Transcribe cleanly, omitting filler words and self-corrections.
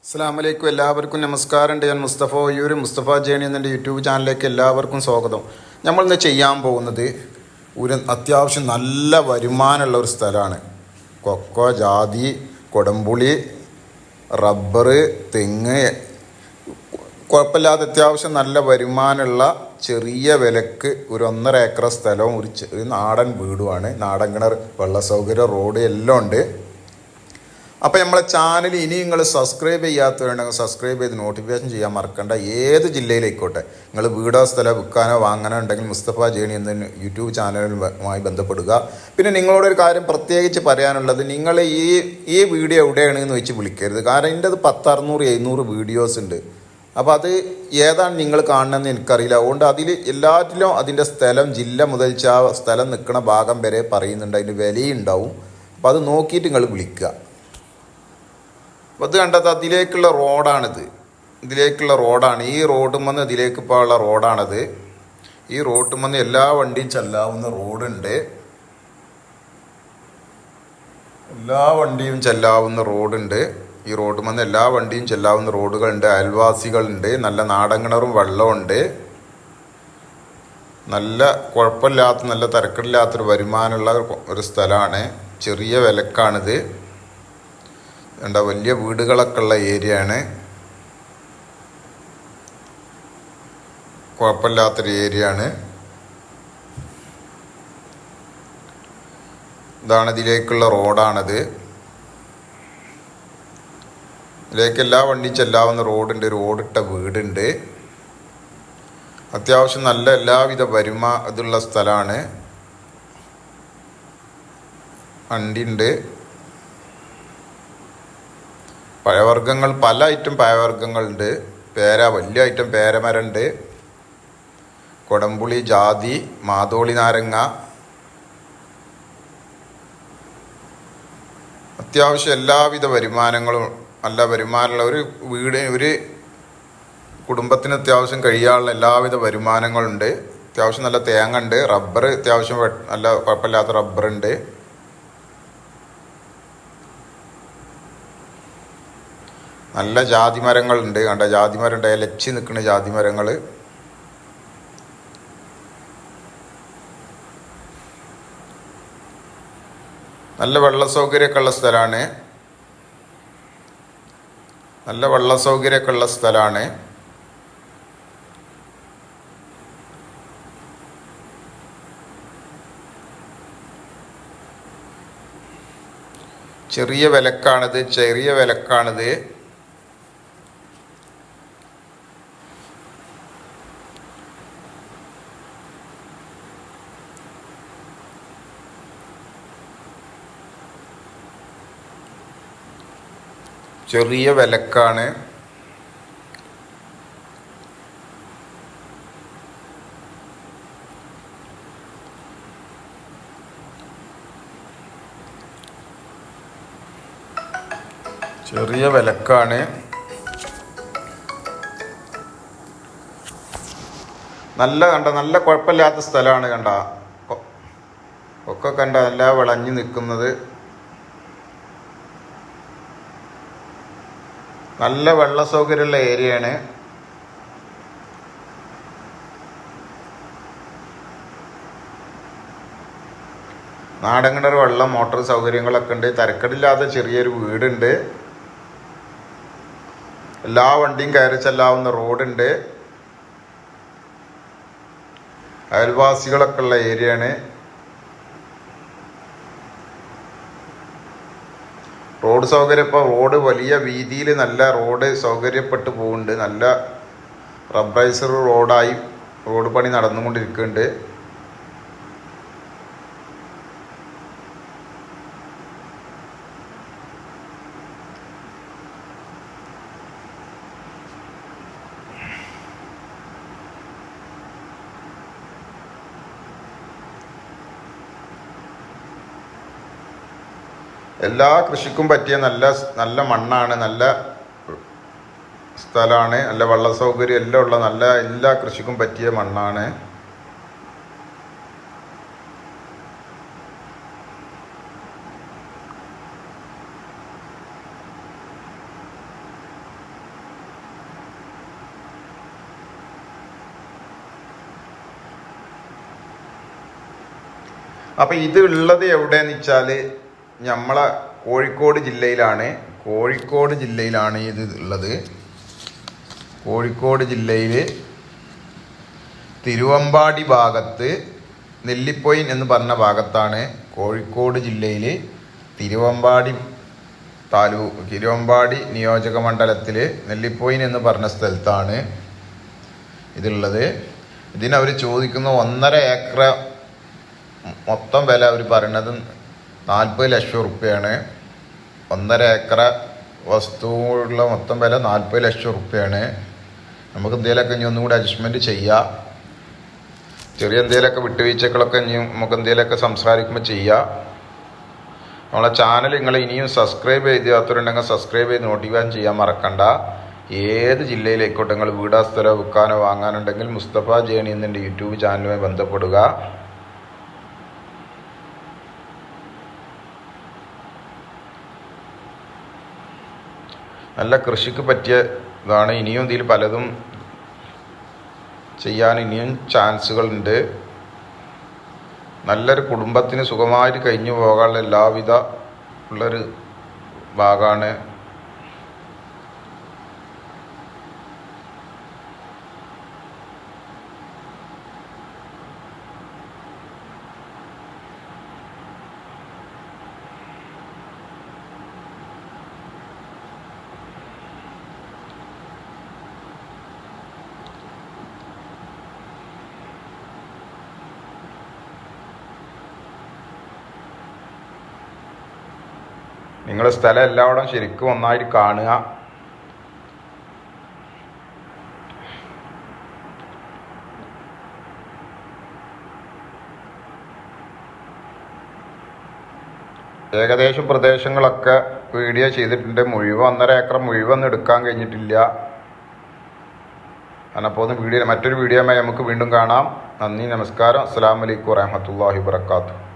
അസ്സലാമലൈക്കും. എല്ലാവർക്കും നമസ്കാരം. ഞാൻ മുസ്തഫ ഒയ്യൂർ, മുസ്തഫ ജേണി എന്ന യൂട്യൂബ് ചാനലിലേക്ക് എല്ലാവർക്കും സ്വാഗതം. നമ്മളിന്ന് ചെയ്യാൻ പോകുന്നത് ഒരു അത്യാവശ്യം നല്ല വരുമാനമുള്ള ഒരു സ്ഥലമാണ്. കൊക്കോ, ജാതി, കൊടംപുളി, റബ്ബർ, തെങ്ങ്, കുഴപ്പമില്ലാതെ അത്യാവശ്യം നല്ല വരുമാനമുള്ള ചെറിയ വിലക്ക് ഒരു 1.5 ഏക്കർ സ്ഥലവും ഒരു നാടൻ വീടുമാണ്. നാടൻ കിണർ, വെള്ള സൗകര്യം, റോഡ് എല്ലാം ഉണ്ട്. അപ്പോൾ നമ്മളെ ചാനൽ ഇനി നിങ്ങൾ സബ്സ്ക്രൈബ് ചെയ്യാത്തവരുണ്ടെങ്കിൽ സബ്സ്ക്രൈബ് ചെയ്ത് നോട്ടിഫിക്കേഷൻ ചെയ്യാൻ മറക്കണ്ട. ഏത് ജില്ലയിലായിക്കോട്ടെ, നിങ്ങൾ വീടോ സ്ഥലം വിൽക്കാനോ വാങ്ങാനോ ഉണ്ടെങ്കിൽ മുസ്തഫ ജേണി എന്ന യൂട്യൂബ് ചാനലുമായി ബന്ധപ്പെടുക. പിന്നെ നിങ്ങളോടൊരു കാര്യം പ്രത്യേകിച്ച് പറയാനുള്ളത്, നിങ്ങൾ ഈ വീഡിയോ എവിടെയാണെന്ന് വെച്ച് വിളിക്കരുത്. കാരണം എൻ്റെ അത് 600-700 വീഡിയോസ് ഉണ്ട്. അപ്പോൾ അത് ഏതാണ് നിങ്ങൾ കാണണമെന്ന് എനിക്കറിയില്ല. അതുകൊണ്ട് അതിൽ എല്ലാറ്റിലും അതിൻ്റെ സ്ഥലം, ജില്ല മുതൽ ആ സ്ഥലം നിൽക്കുന്ന ഭാഗം വരെ പറയുന്നുണ്ട്. അതിൻ്റെ വിലയുണ്ടാവും. അപ്പോൾ അത് നോക്കിയിട്ട് നിങ്ങൾ വിളിക്കുക. അപ്പോൾ ഇത് കണ്ടത് അതിലേക്കുള്ള റോഡാണിത്. ഇതിലേക്കുള്ള റോഡാണ്. ഈ റോഡിൽ നിന്ന് ഇതിലേക്ക് ഇപ്പോൾ ഉള്ള റോഡാണത്. ഈ റോഡിൽ നിന്ന് എല്ലാ വണ്ടിയും ചെല്ലാവുന്ന റോഡുണ്ട്. എല്ലാ വണ്ടിയും ചെല്ലാവുന്ന റോഡുണ്ട്. ഈ റോഡിൽ നിന്ന് എല്ലാ വണ്ടിയും ചെല്ലാവുന്ന റോഡുകളുണ്ട്. അയൽവാസികളുണ്ട്. നല്ല നാടൻ കിണറും വെള്ളമുണ്ട്. നല്ല കുഴപ്പമില്ലാത്ത, നല്ല തിരക്കില്ലാത്തൊരു വരുമാനമുള്ള ഒരു സ്ഥലമാണ്. ചെറിയ വിലക്കാണിത്. എന്താ, വലിയ വീടുകളൊക്കെ ഉള്ള ഏരിയയാണ്. കുഴപ്പമില്ലാത്തൊരു ഏരിയയാണ്. ഇതാണ് ഇതിലേക്കുള്ള റോഡാണത്. ഇതിലേക്ക് എല്ലാ വണ്ടിയും ചെല്ലാവുന്ന റോഡുണ്ട്. റോഡിട്ട വീടുണ്ട്. അത്യാവശ്യം നല്ല എല്ലാവിധ ഇതുള്ള സ്ഥലമാണ്. വണ്ടിയുണ്ട്. പഴവർഗ്ഗങ്ങൾ, പല ഐറ്റം പഴവർഗ്ഗങ്ങളുണ്ട്. വലിയ ഐറ്റം പേരമരമുണ്ട്. കൊടംപുളി, ജാതി, മാതോളി നാരങ്ങ, അത്യാവശ്യം എല്ലാവിധ വരുമാനങ്ങളും, നല്ല വരുമാനമുള്ള ഒരു വീട്, ഒരു കുടുംബത്തിന് അത്യാവശ്യം കഴിയാനുള്ള എല്ലാവിധ വരുമാനങ്ങളുണ്ട്. അത്യാവശ്യം നല്ല തേങ്ങ ഉണ്ട്. റബ്ബർ അത്യാവശ്യം നല്ല കുഴപ്പമില്ലാത്ത റബ്ബറുണ്ട്. നല്ല ജാതി മരങ്ങളുണ്ട്. കണ്ട ജാതി മരം ഉണ്ട്, ഇലച്ചി നിൽക്കുന്ന ജാതി മരങ്ങൾ. നല്ല വെള്ള സൗകര്യമൊക്കെ ഉള്ള സ്ഥലമാണ്. നല്ല വെള്ള സൗകര്യമൊക്കെ ഉള്ള സ്ഥലമാണ്. ചെറിയ വിലക്കാണിത്. ചെറിയ വിലക്കാണ്. ചെറിയ വിലക്കാണ്. നല്ല കുഴപ്പമില്ലാത്ത സ്ഥലമാണ്. ഒക്കെ നല്ല വിളഞ്ഞു നിൽക്കുന്നത്. നല്ല വെള്ള സൗകര്യമുള്ള ഏരിയയാണ്. നാടൻ കിണർ, വെള്ളം, മോട്ടോർ സൗകര്യങ്ങളൊക്കെ ഉണ്ട്. തരക്കേടില്ലാത്ത ചെറിയൊരു വീടുണ്ട്. എല്ലാ വണ്ടിയും കയറി ചെല്ലാവുന്ന റോഡുണ്ട്. അയൽവാസികളൊക്കെ ഉള്ള ഏരിയയാണ്. റോഡ് സൗകര്യം, ഇപ്പോൾ റോഡ് വലിയ വീതിയിൽ നല്ല റോഡ് സൗകര്യപ്പെട്ട് പോകുന്നുണ്ട്. നല്ല റബ്ബറൈസർ റോഡായി റോഡ് പണി നടന്നുകൊണ്ടിരിക്കുന്നുണ്ട്. എല്ലാ കൃഷിക്കും പറ്റിയ നല്ല മണ്ണാണ്. നല്ല സ്ഥലമാണ്. നല്ല വെള്ള സൗകര്യം എല്ലാം ഉള്ള എല്ലാ കൃഷിക്കും പറ്റിയ മണ്ണാണ്. അപ്പം ഇത് ഉള്ളത് എവിടെയെന്ന് വെച്ചാൽ നമ്മളെ കോഴിക്കോട് ജില്ലയിലാണ്. ഇത് ഉള്ളത്. കോഴിക്കോട് ജില്ലയിൽ തിരുവമ്പാടി ഭാഗത്ത് നെല്ലിപ്പൊയിൻ എന്ന് പറഞ്ഞ ഭാഗത്താണ്. കോഴിക്കോട് ജില്ലയിൽ തിരുവമ്പാടി നിയോജക മണ്ഡലത്തിൽ നെല്ലിപ്പൊയിൻ എന്ന് പറഞ്ഞ സ്ഥലത്താണ് ഇതുള്ളത്. ഇതിനവർ ചോദിക്കുന്ന 1.5 ഏക്കർ മൊത്തം വില അവർ പറയുന്നത് 40 ലക്ഷം റുപ്യയാണ്. 1.5 ഏക്കർ വസ്തുവുള്ള മൊത്തം വില 40 ലക്ഷം റുപ്യയാണ്. നമുക്ക് എന്തെങ്കിലുമൊക്കെ ഇനി ഒന്നും കൂടി അഡ്ജസ്റ്റ്മെൻറ്റ് ചെയ്യാം. ചെറിയ എന്തെങ്കിലുമൊക്കെ വിട്ടുവീഴ്ചകളൊക്കെ ഇനി നമുക്ക് എന്തെങ്കിലുമൊക്കെ സംസാരിക്കുമ്പോൾ ചെയ്യാം. നമ്മളെ ചാനൽ നിങ്ങൾ ഇനിയും സബ്സ്ക്രൈബ് ചെയ്യാത്തവരുണ്ടെങ്കിൽ സബ്സ്ക്രൈബ് ചെയ്ത് നോട്ടിഫിക്കേഷൻ ചെയ്യാൻ മറക്കണ്ട. ഏത് ജില്ലയിലേക്കോട്ടെ നിങ്ങൾ വീടാ സ്ഥലമോ വിൽക്കാനോ വാങ്ങാനുണ്ടെങ്കിൽ മുസ്തഫ ജേണി എന്നെ യൂട്യൂബ് ചാനലുമായി ബന്ധപ്പെടുക. നല്ല കൃഷിക്ക് പറ്റിയ ഇതാണ്. ഇനിയും ഇതിൽ പലതും ചെയ്യാൻ ഇനിയും ചാൻസുകളുണ്ട്. നല്ലൊരു കുടുംബത്തിന് സുഖമായിട്ട് കഴിഞ്ഞു പോകാനുള്ള എല്ലാവിധ ഉള്ളൊരു ഭാഗമാണ്. നിങ്ങളുടെ സ്ഥലം എല്ലായിടം ശരിക്കും ഒന്നായിട്ട് കാണുക. ഏകദേശം പ്രദേശങ്ങളൊക്കെ വീഡിയോ ചെയ്തിട്ടുണ്ട്. മുഴുവൻ 1.5 ഏക്കർ മുഴുവൻ എടുക്കാൻ കഴിഞ്ഞിട്ടില്ല. അപ്പോൾ മറ്റൊരു വീഡിയോയുമായി നമുക്ക് വീണ്ടും കാണാം. നന്ദി, നമസ്കാരം. അസ്സലാമു അലൈക്കും വറഹ്മത്തുള്ളാഹി വബറകാതുഹു.